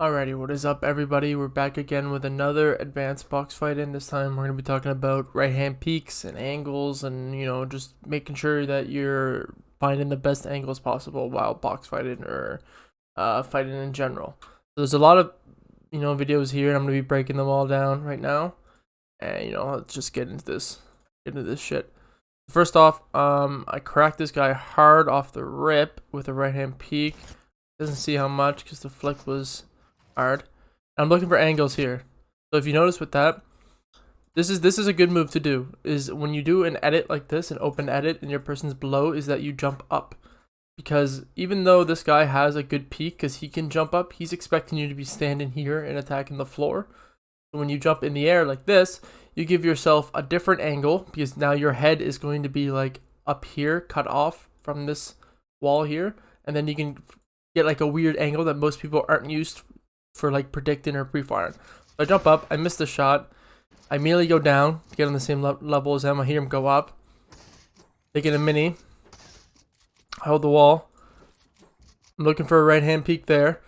Alrighty, what is up everybody? We're back again with another advanced box fight, and this time we're going to be talking about right hand peeks and angles and, just making sure that you're finding the best angles possible while box fighting or fighting in general. So there's a lot of, videos here, and I'm going to be breaking them all down right now. And, let's just get into this shit. First off, I cracked this guy hard off the rip with a right hand peek. Doesn't see how much because the flick was hard. I'm looking for angles here. So if you notice with that, this is a good move to do. Is when you do an edit like this, an open edit, and your person's below, is that you jump up. Because even though this guy has a good peak, because he can jump up, he's expecting you to be standing here and attacking the floor. So when you jump in the air like this, you give yourself a different angle, because now your head is going to be like up here, cut off from this wall here, and then you can get like a weird angle that most people aren't used for like predicting or pre-firing. So I jump up, I miss the shot, I immediately go down to get on the same level as him. I hear him go up, taking a mini, I hold the wall, I'm looking for a right hand peek there.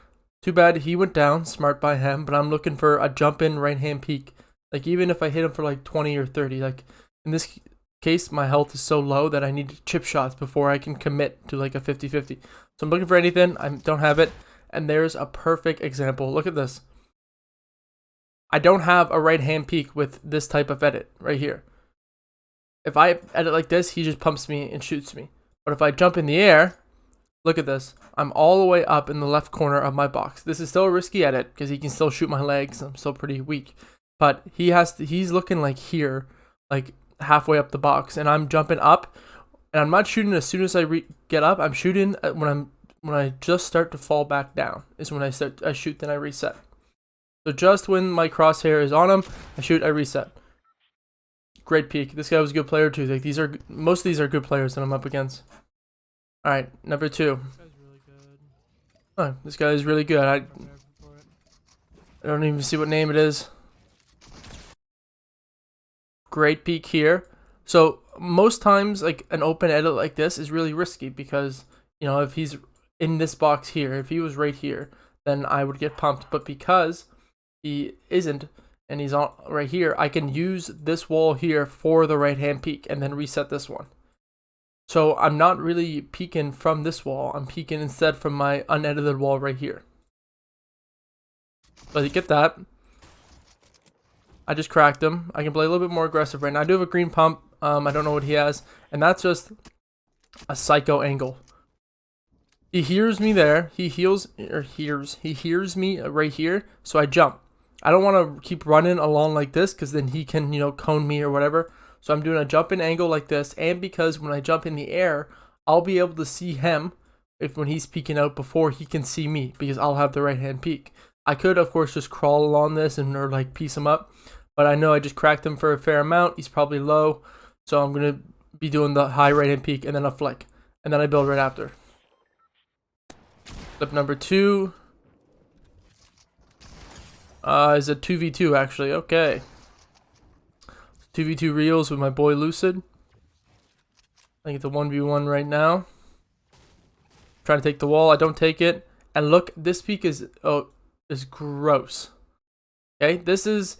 Too bad he went down, smart by him, but I'm looking for a jump in right hand peek. Like even if I hit him for like 20 or 30, like in this case my health is so low that I need chip shots before I can commit to like a 50-50. So I'm looking for anything, I don't have it. And there's a perfect example. Look at this. I don't have a right hand peek with this type of edit right here. If I edit like this, he just pumps me and shoots me. But if I jump in the air, look at this. I'm all the way up in the left corner of my box. This is still a risky edit because he can still shoot my legs. I'm still pretty weak. But he's looking like here, like halfway up the box, and I'm jumping up, and I'm not shooting as soon as I get up. I'm shooting when I just start to fall back down is when I shoot, then I reset. So just when my crosshair is on him, I shoot, I reset. Great peek. This guy was a good player too. Like most of these are good players that I'm up against. All right, number 2. This guy's really good. Oh, this guy is really good. I don't even see what name it is. Great peek here. So most times, like an open edit like this is really risky because if he's in this box here, if he was right here, then I would get pumped. But because he isn't and he's on right here, I can use this wall here for the right hand peek and then reset this one. So I'm not really peeking from this wall, I'm peeking instead from my unedited wall right here. So you get that. I just cracked him. I can play a little bit more aggressive right now. I do have a green pump. I don't know what he has, and that's just a psycho angle. He hears me there. He hears me right here. So I jump. I don't want to keep running along like this because then he can, cone me or whatever. So I'm doing a jump in angle like this. And because when I jump in the air, I'll be able to see him when he's peeking out before he can see me because I'll have the right hand peek. I could, of course, just crawl along this or like piece him up. But I know I just cracked him for a fair amount. He's probably low. So I'm going to be doing the high right hand peek and then a flick. And then I build right after. Clip number 2 is a 2v2 actually. Okay. 2v2 reels with my boy Lucid. I get the 1v1 right now. Trying to take the wall. I don't take it. And look, this peek is gross. Okay, this is...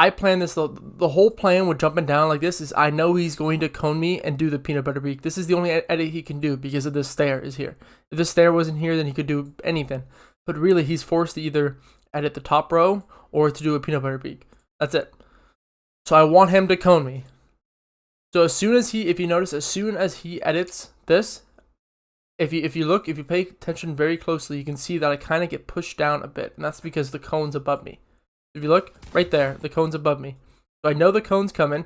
I planned this, the whole plan with jumping down like this is I know he's going to cone me and do the peanut butter peek. This is the only edit he can do because of this stair is here. If this stair wasn't here, then he could do anything. But really, he's forced to either edit the top row or to do a peanut butter peek. That's it. So I want him to cone me. So as soon as if you notice, as soon as he edits this, if you pay attention very closely, you can see that I kind of get pushed down a bit. And that's because the cone's above me. If you look, right there, the cone's above me. So I know the cone's coming,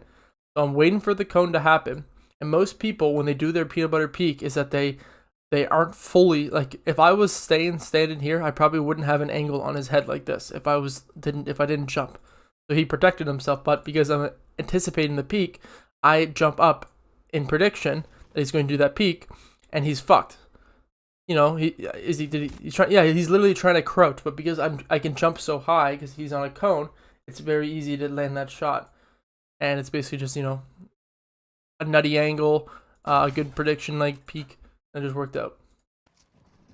so I'm waiting for the cone to happen. And most people, when they do their peanut butter peek, is that they aren't fully, like, if I was standing here, I probably wouldn't have an angle on his head like this if I didn't jump. So he protected himself, but because I'm anticipating the peek, I jump up in prediction that he's going to do that peek, and he's fucked. He's literally trying to crouch, but because I can jump so high because he's on a cone, it's very easy to land that shot. And it's basically just, a nutty angle, a good prediction like peek, and it just worked out.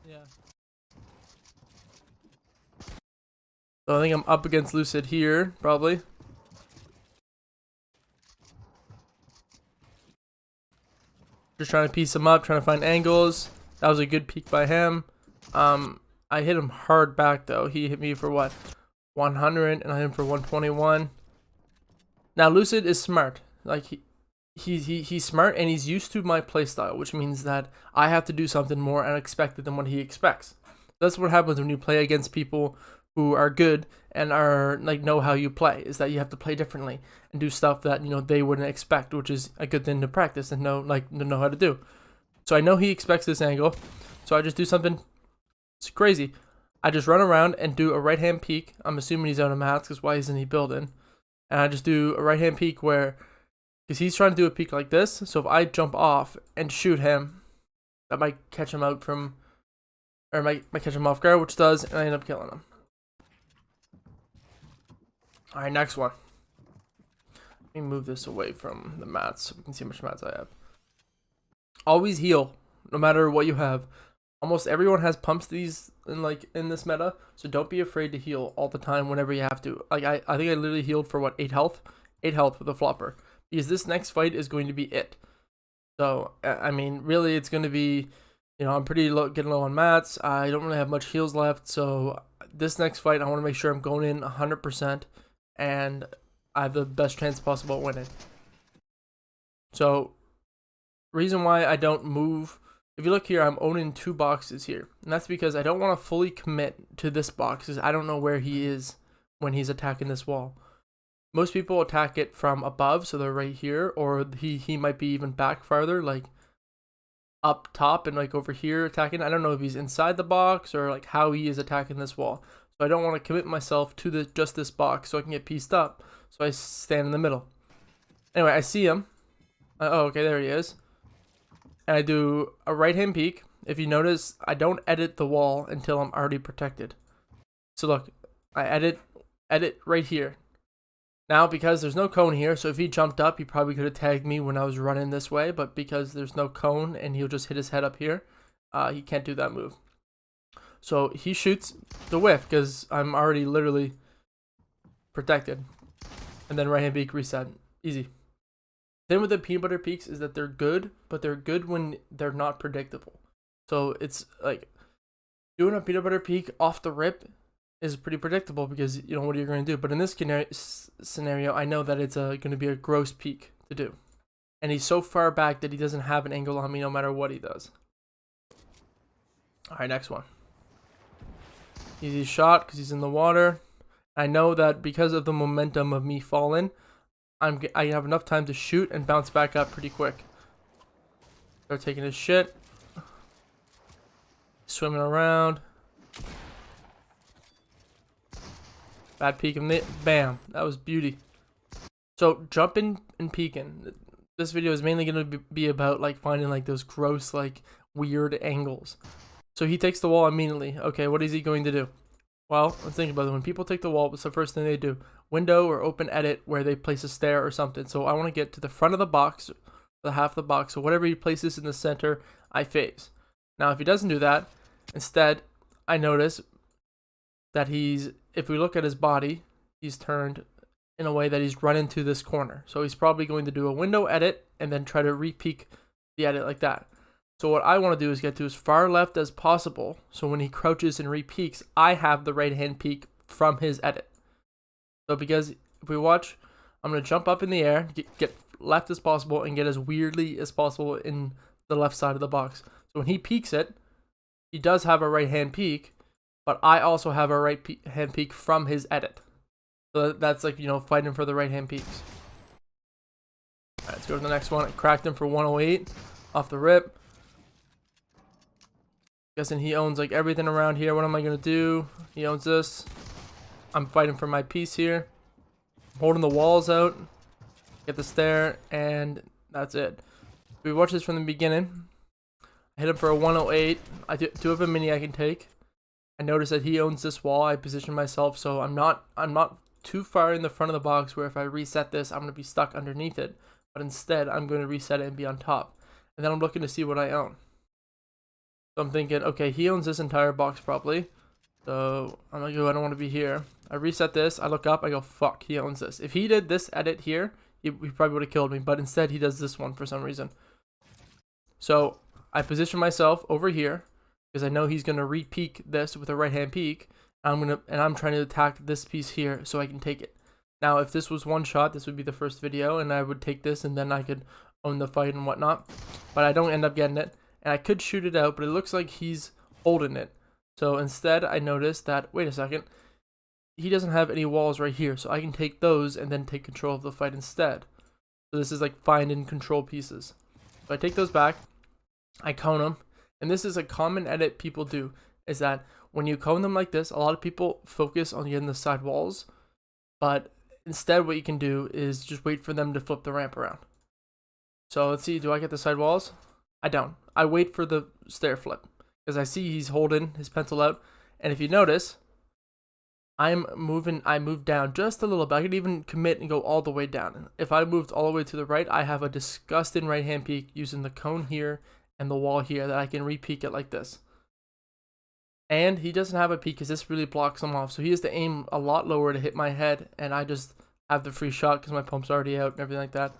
Yeah. So I think I'm up against Lucid here, probably. Just trying to piece him up, trying to find angles. That was a good peek by him. I hit him hard back though. He hit me for what? 100 and I hit him for 121. Now Lucid is smart. Like he's smart and he's used to my playstyle, which means that I have to do something more unexpected than what he expects. That's what happens when you play against people who are good and are like know how you play, is that you have to play differently and do stuff that, you know, they wouldn't expect, which is a good thing to practice and know how to do. So I know he expects this angle, so I just do something crazy. I just run around and do a right hand peek. I'm assuming he's out of mats because why isn't he building? And I just do a right hand peek where, because he's trying to do a peek like this, so if I jump off and shoot him, that might catch him out from, or might catch him off guard, which does, and I end up killing him. Alright, next one. Let me move this away from the mats so we can see how much mats I have. Always heal, no matter what you have. Almost everyone has pumps these in this meta, so don't be afraid to heal all the time whenever you have to. Like I think I literally healed for what, 8 health? 8 health with a flopper. Because this next fight is going to be it. So, I mean, really it's going to be, you know, I'm pretty low, getting low on mats. I don't really have much heals left, so this next fight I want to make sure I'm going in 100%. And I have the best chance possible at winning. So, reason why I don't move, if you look here, I'm owning 2 boxes here. And that's because I don't want to fully commit to this box, because I don't know where he is when he's attacking this wall. Most people attack it from above, so they're right here, or he might be even back farther, like up top and like over here attacking. I don't know if he's inside the box or like how he is attacking this wall. So I don't want to commit myself to just this box so I can get pieced up. So I stand in the middle. Anyway, I see him. Oh, okay, there he is. And I do a right hand peek. If you notice, I don't edit the wall until I'm already protected. So look, I edit right here. Now, because there's no cone here, so if he jumped up, he probably could have tagged me when I was running this way. But because there's no cone and he'll just hit his head up here, he can't do that move. So he shoots the whiff because I'm already literally protected. And then right hand peek, reset. Easy. Then with the peanut butter peaks is that they're good, but they're good when they're not predictable. So it's like doing a peanut butter peak off the rip is pretty predictable because you know what you're going to do. But in this scenario, I know that it's going to be a gross peak to do. And he's so far back that he doesn't have an angle on me no matter what he does. Alright, next one. Easy shot because he's in the water. I know that because of the momentum of me falling, I have enough time to shoot and bounce back up pretty quick. Start taking his shit. Swimming around. Bad peek him. Bam. That was beauty. So jumping and peeking. This video is mainly going to be about like finding like those gross like weird angles. So he takes the wall immediately. Okay, what is he going to do? Well, let's think about it. When people take the wall, what's the first thing they do? Window or open edit where they place a stair or something. So I want to get to the front of the box, the half of the box. So whatever he places in the center, I phase. Now, if he doesn't do that, instead, I notice that if we look at his body, he's turned in a way that he's run into this corner. So he's probably going to do a window edit and then try to re-peek the edit like that. So what I want to do is get to as far left as possible. So when he crouches and re-peeks, I have the right hand peek from his edit. So because if we watch, I'm going to jump up in the air, get left as possible, and get as weirdly as possible in the left side of the box. So when he peeks it, he does have a right hand peek, but I also have a right hand peek from his edit. So that's like, you know, fighting for the right hand peeks. Alright, let's go to the next one. I cracked him for 108 off the rip. Guessing he owns like everything around here. What am I gonna do? He owns this. I'm fighting for my piece here. Holding the walls out. Get the stair, and that's it. If we watch this from the beginning, I hit him for a 108. I do have a mini I can take. I notice that he owns this wall. I position myself so I'm not too far in the front of the box where if I reset this, I'm gonna be stuck underneath it. But instead, I'm going to reset it and be on top. And then I'm looking to see what I own. So I'm thinking, okay, he owns this entire box probably. So I'm like, oh, I don't want to be here. I reset this. I look up. I go, fuck, he owns this. If he did this edit here, he probably would have killed me. But instead, he does this one for some reason. So I position myself over here because I know he's gonna re-peek this with a right-hand peek. I'm trying to attack this piece here so I can take it. Now, if this was one shot, this would be the first video, and I would take this, and then I could own the fight and whatnot. But I don't end up getting it, and I could shoot it out, but it looks like he's holding it. So instead, I noticed that, wait a second, he doesn't have any walls right here, so I can take those and then take control of the fight instead. So this is like find and control pieces. So I take those back, I cone them, and this is a common edit people do, is that when you cone them like this, a lot of people focus on getting the side walls, but instead what you can do is just wait for them to flip the ramp around. So let's see, do I get the side walls? I don't. I wait for the stair flip, because I see he's holding his pencil out, and if you notice, I moved down just a little bit. I could even commit and go all the way down. If I moved all the way to the right, I have a disgusting right-hand peek using the cone here and the wall here that I can re-peek it like this. And he doesn't have a peek because this really blocks him off. So he has to aim a lot lower to hit my head, and I just have the free shot because my pump's already out and everything like that.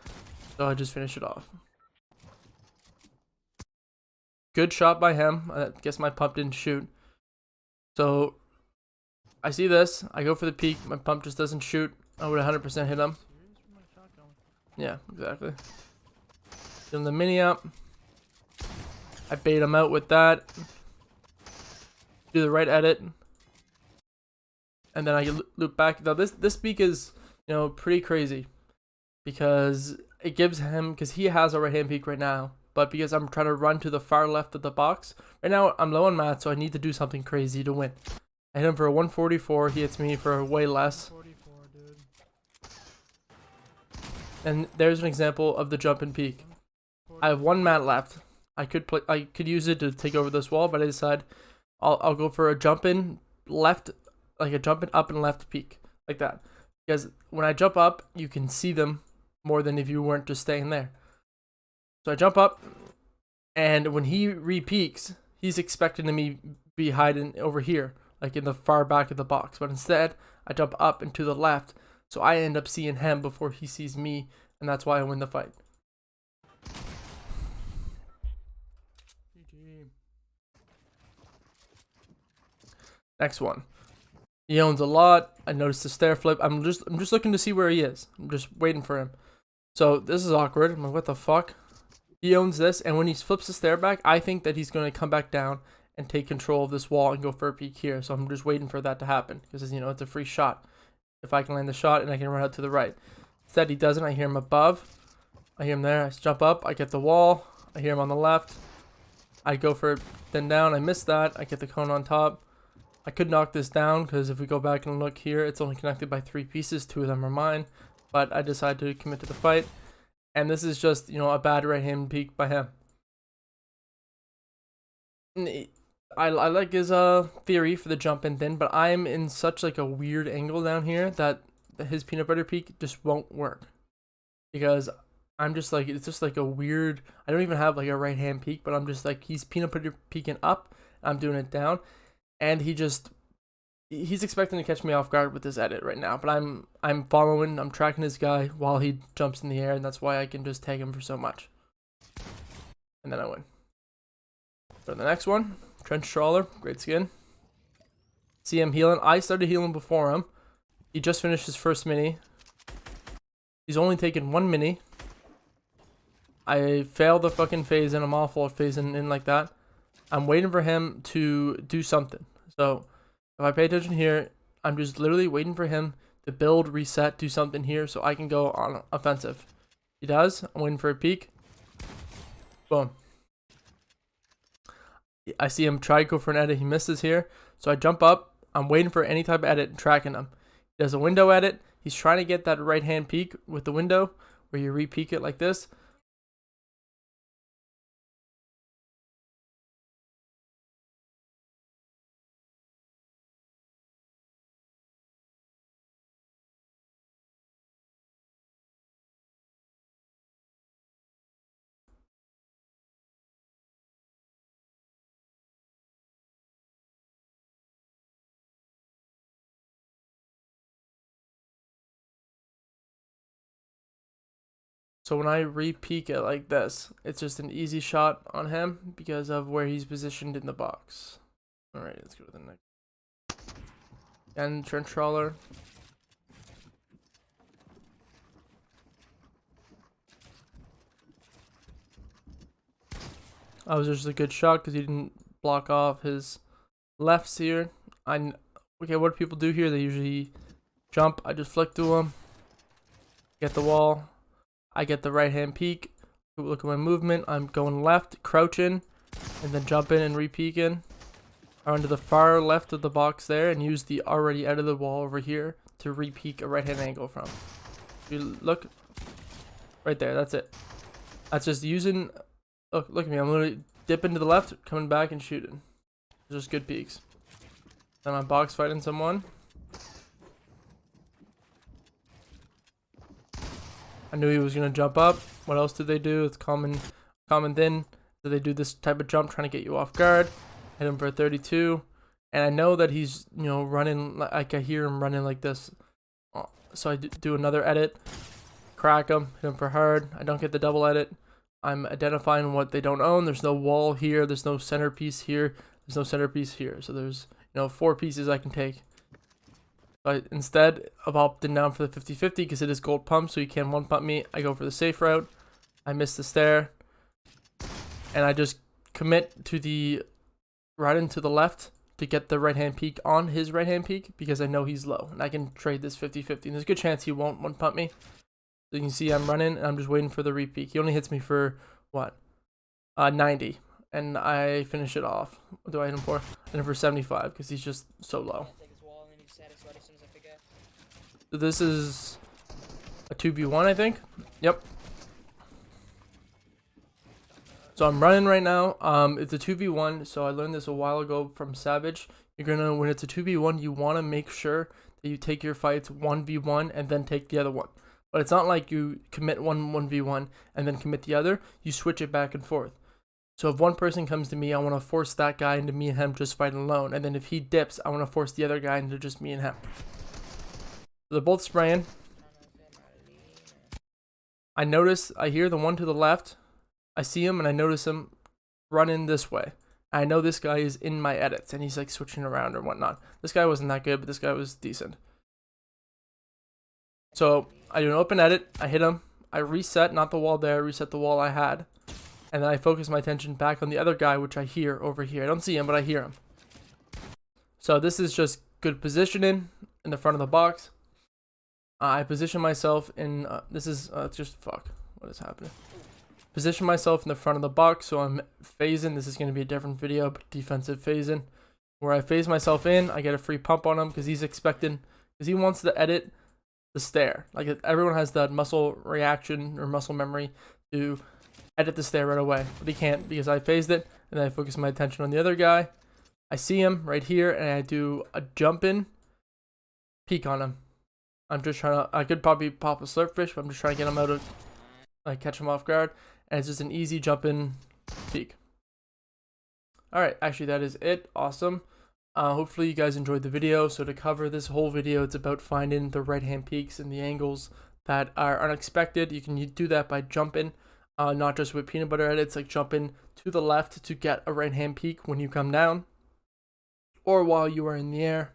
So I just finish it off. Good shot by him. I guess my pump didn't shoot. So I see this. I go for the peek. My pump just doesn't shoot. I would 100% hit him. Yeah, exactly. Give him the mini up. I bait him out with that. Do the right edit. And then I can loop back. Now this peek is, pretty crazy. Because it gives him, because he has a right hand peek right now. But because I'm trying to run to the far left of the box. Right now I'm low on math, so I need to do something crazy to win. I hit him for a 144. He hits me for way less. And there's an example of the jump and peek. I have one mat left. I could use it to take over this wall, but I decide I'll go for a jump in left, like a jump in up and left peek, like that. Because when I jump up, you can see them more than if you weren't just staying there. So I jump up, and when he re-peeks, he's expecting to me be hiding over here, like in the far back of the box. But instead, I jump up and to the left, so I end up seeing him before he sees me, and that's why I win the fight. Next one. He owns a lot. I noticed the stair flip. I'm just looking to see where he is. I'm just waiting for him. So this is awkward. I'm like, what the fuck? He owns this, and when he flips the stair back, I think that he's going to come back down and take control of this wall and go for a peek here. So I'm just waiting for that to happen because, it's a free shot. If I can land the shot and I can run out to the right. Instead, he doesn't. I hear him above. I hear him there. I jump up. I get the wall. I hear him on the left. I go for it, then down. I miss that. I get the cone on top. I could knock this down because if we go back and look here, it's only connected by 3 pieces. 2 of them are mine. But I decide to commit to the fight. And this is just, a bad right hand peek by him. I like his theory for the jump in thing, but I'm in such like a weird angle down here that his peanut butter peek just won't work. Because I'm just like, it's just like a weird, I don't even have like a right hand peek, but I'm just like, he's peanut butter peeking up, I'm doing it down, and he's expecting to catch me off guard with this edit right now, but I'm tracking this guy while he jumps in the air, and that's why I can just tag him for so much. And then I win. For the next one, Trench Trawler, great skin. See him healing. I started healing before him. He just finished his first mini. He's only taken 1 mini. I failed the fucking phase, and I'm awful at phasing in like that. I'm waiting for him to do something. So if I pay attention here, I'm just literally waiting for him to build, reset, do something here so I can go on offensive. He does. I'm waiting for a peek. Boom. I see him try to go for an edit. He misses here. So I jump up. I'm waiting for any type of edit and tracking him. He does a window edit. He's trying to get that right hand peek with the window where you re-peek it like this. So when I re-peek it like this, it's just an easy shot on him because of where he's positioned in the box. Alright, let's go to the next. And trench trawler. That was just a good shot because he didn't block off his lefts here. Okay, what do people do here? They usually jump. I just flick to him, get the wall. I get the right hand peek. Look at my movement. I'm going left, crouching, and then jump in and re-peek in. I run to the far left of the box there and use the already out of the wall over here to re-peek a right hand angle from. You look right there. That's it. That's just using. Look at me. I'm literally dipping to the left, coming back and shooting. Just good peeks. Then I'm box fighting someone. I knew he was gonna jump up. What else did they do? It's common thing. So they do this type of jump, trying to get you off guard. Hit him for 32, and I know that he's running. Like I hear him running like this. So I do another edit, crack him, hit him for hard. I don't get the double edit. I'm identifying what they don't own. There's no wall here. There's no centerpiece here. There's no centerpiece here. So there's 4 pieces I can take. But instead of opting down for the 50-50 because it is gold pump, so you can one pump me, I go for the safe route. I miss the stair, and I just commit to the right into the left to get the right hand peek on his right hand peek because I know he's low and I can trade this 50-50. And there's a good chance he won't one pump me. So you can see I'm running and I'm just waiting for the re-peek. He only hits me for what? 90, and I finish it off. What do I hit him for? I hit him for 75 because he's just so low. So this is a 2v1, I think. Yep. So I'm running right now. It's a 2v1, so I learned this a while ago from Savage. When it's a 2v1, you want to make sure that you take your fights 1v1 and then take the other one. But it's not like you commit one 1v1 and then commit the other. You switch it back and forth. So if one person comes to me, I want to force that guy into me and him just fighting alone. And then if he dips, I want to force the other guy into just me and him. So they're both spraying. I hear the one to the left. I see him and I notice him running this way. I know this guy is in my edits and he's like switching around or whatnot. This guy wasn't that good, but this guy was decent. So I do an open edit, I hit him, I reset, not the wall there, I reset the wall I had. And then I focus my attention back on the other guy, which I hear over here. I don't see him, but I hear him. So this is just good positioning in the front of the box. I position myself in, what is happening? Position myself in the front of the box, so I'm phasing. This is going to be a different video, but defensive phasing. Where I phase myself in, I get a free pump on him because he's expecting, because he wants to edit the stair. Like everyone has that muscle reaction or muscle memory to edit the stair right away, but he can't because I phased it, and then I focus my attention on the other guy. I see him right here, and I do a jump in, peek on him. I'm just trying to, I could probably pop a slurp fish, but I'm just trying to get him out of, catch him off guard, and it's just an easy jump in peek. Alright, actually that is it. Awesome. Hopefully you guys enjoyed the video. So to cover this whole video, it's about finding the right hand peeks and the angles that are unexpected. You can do that by jumping, not just with peanut butter edits, like jumping to the left to get a right hand peek when you come down, or while you are in the air.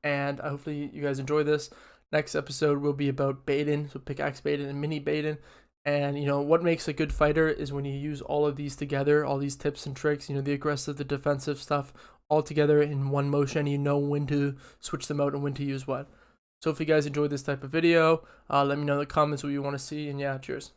And hopefully you guys enjoy this. Next episode will be about baiting, so pickaxe baiting and mini baiting. And what makes a good fighter is when you use all of these together, all these tips and tricks, the aggressive, the defensive stuff, all together in one motion. You know when to switch them out and when to use what. So if you guys enjoyed this type of video, let me know in the comments what you want to see, and yeah, cheers.